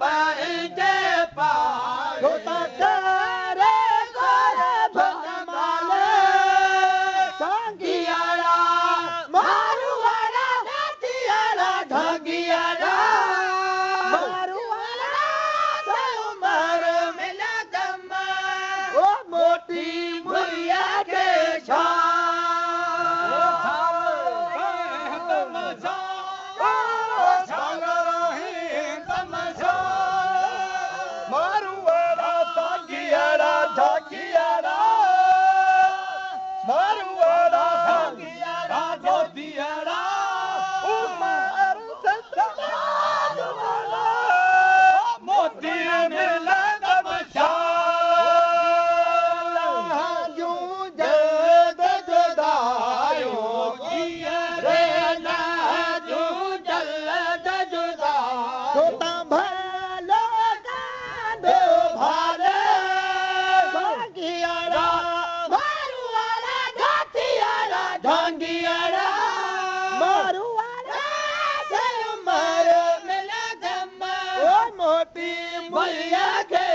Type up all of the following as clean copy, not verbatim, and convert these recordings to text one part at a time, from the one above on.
पंहिंजे पाए करे करे भगमाल सांगियाड़ा मारुआड़ा नाथियाड़ा ढंगियाड़ा मारुआड़ा उमर मिला दम ओ मोटी मुरिया के मारुआड़ा सांगियाड़ा ढंगियाड़ा मारुआड़ा सांगियाड़ा ढंगियाड़ा उमर सतवाला मोती मिला दम यूं जद जुदायो रे ना जो जल्द जुदा छोटा भालो कांदो भाले सांगियाड़ा मारुआड़ा नाथियाड़ा ढंगियाड़ा मारुआड़ा से उमर मिला दम ओ मोटी मुलिया के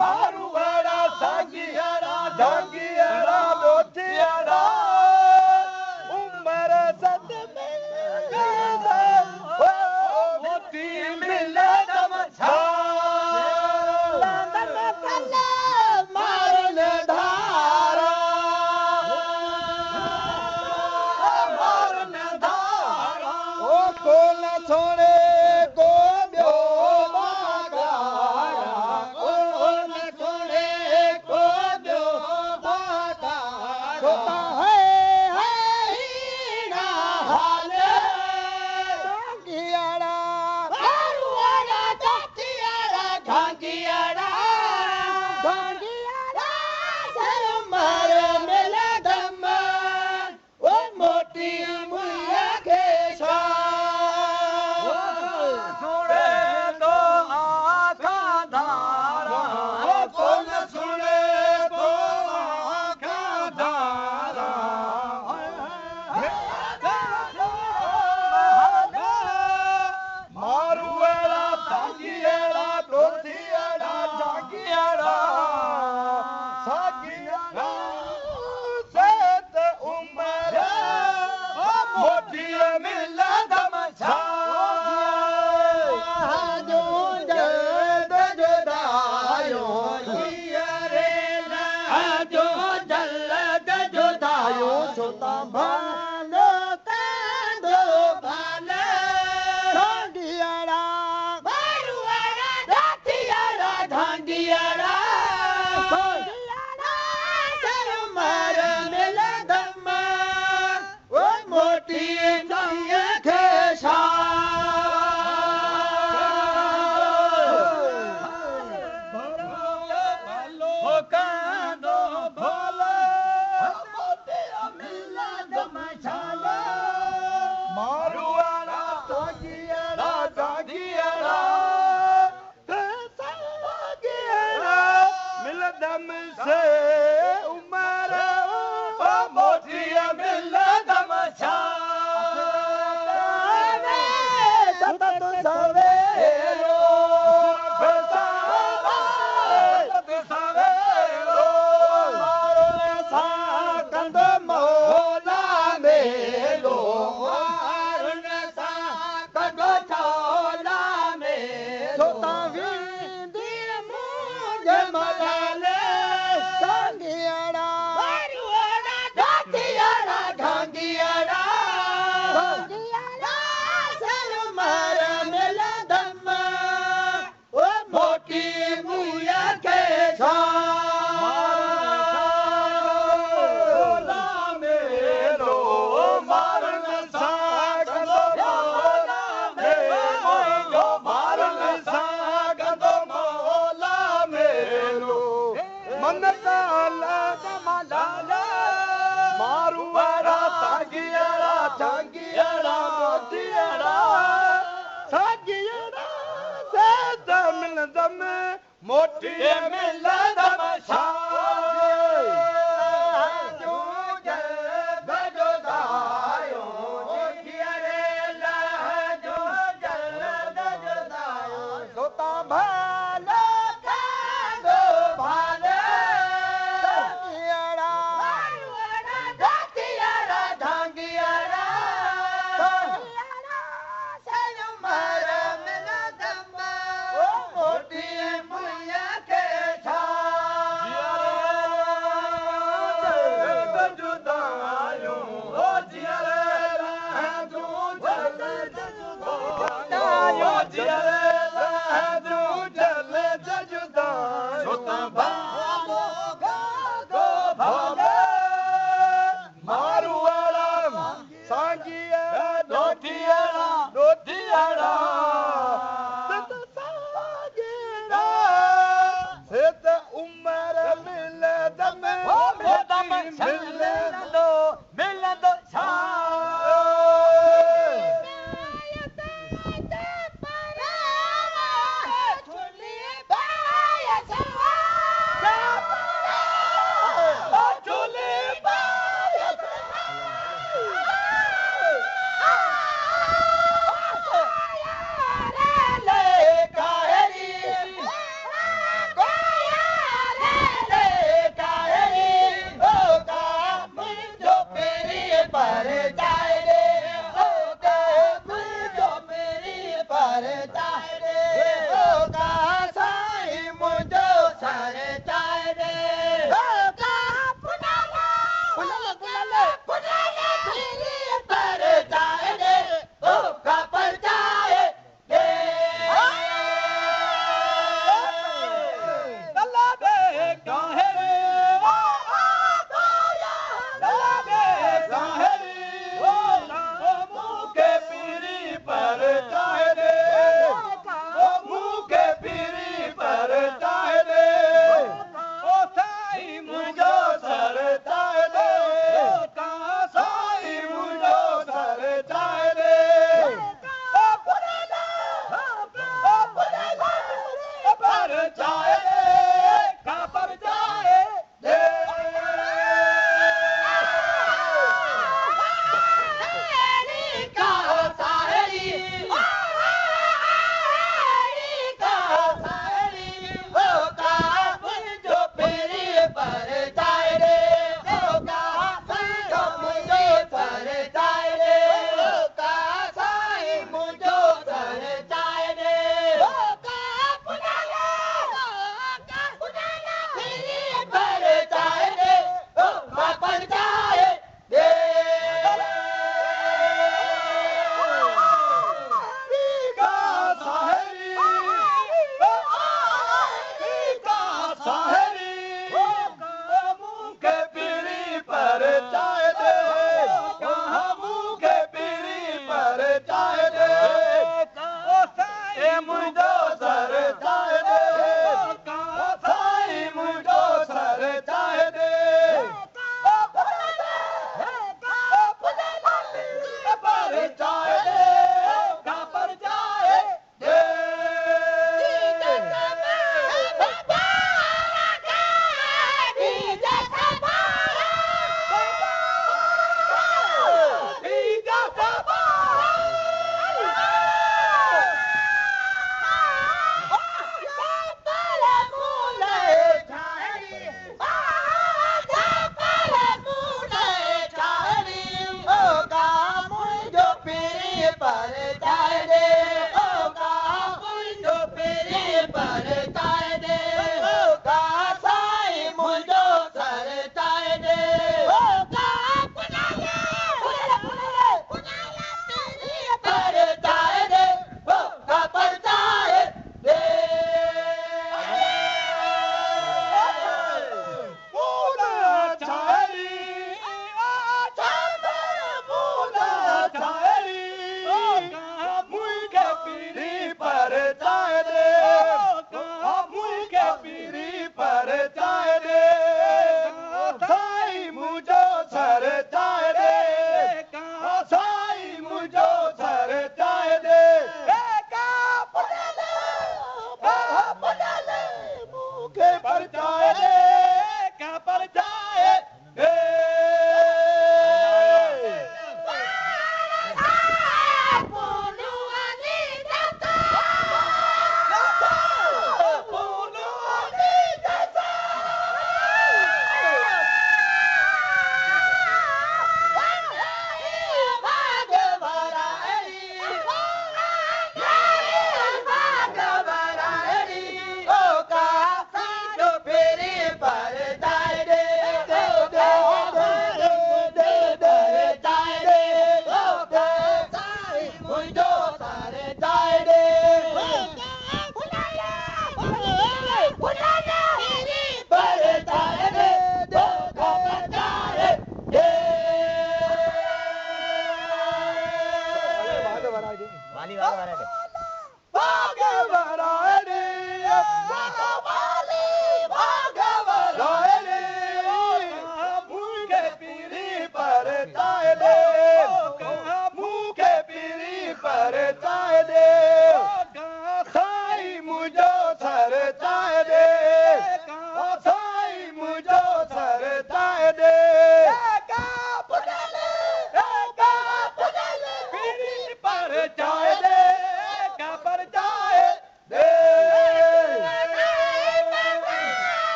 मारुआड़ा सांगियाड़ा ढंगियाड़ा मोतियाड़ा उमर सत मोती मिले दम मारन धारा मारन धारा ओ कोल छोड़े को ब्यो बागारा कोल छोड़े को ब्यो बागारा छोटा है हीरा हाले सांगियाड़ा मारुआड़ा नाथियाड़ा ढंगियाड़ा ढंगियाड़ा से उमर मिले दम ओ मोटी मुलिया के सुने तो आँखा धारा कौन सुने तो आँखा धारा मारुआड़ा सांगियाड़ा मोतियाड़ा ढंगियाड़ा सांगियाड़ा सेत उमर मोटी मिला दम जो जद जुदायो रे ना जो जल्द जुदायो छोटा भालो कांदो भाले सांगियाड़ा मारुआड़ा नाथियाड़ा ढंगियाड़ा सांगियाड़ा से उमर मिला दम ओ मोटी मुलिया के ओ कांदो भोला मोतिया मिला दम मारुआड़ा सांगियाड़ा ढंगियाड़ा सांगियाड़ा मिल दम से उमर ओ मोतिया मिला दम सतत सवेरो सतत सवेरो मारो सा कंद मोला मेलो सा कदो छोला दम मोटी मिल दम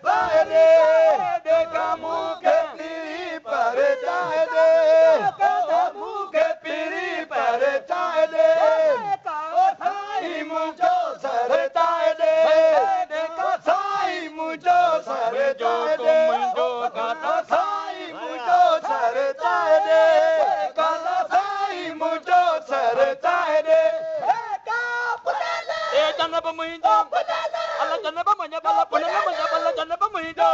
चाहे दे देखा मुखे पीरी पर चाहे दे मुखे पीरी पर चाहे दे साई मुझो सर चाहे दे देखा साई मुझो सर चाहे दे काला साई मुझो सर चाहे दे काला साई मुझो सर चाहे दे jangan pemuda, Allah jangan pemuda, bala punan pemuda, bala jangan pemuda,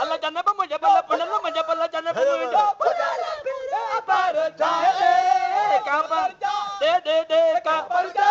Allah jangan pemuda, bala punan pemuda, bala jangan pemuda. पर चाहे Kapan? De ka.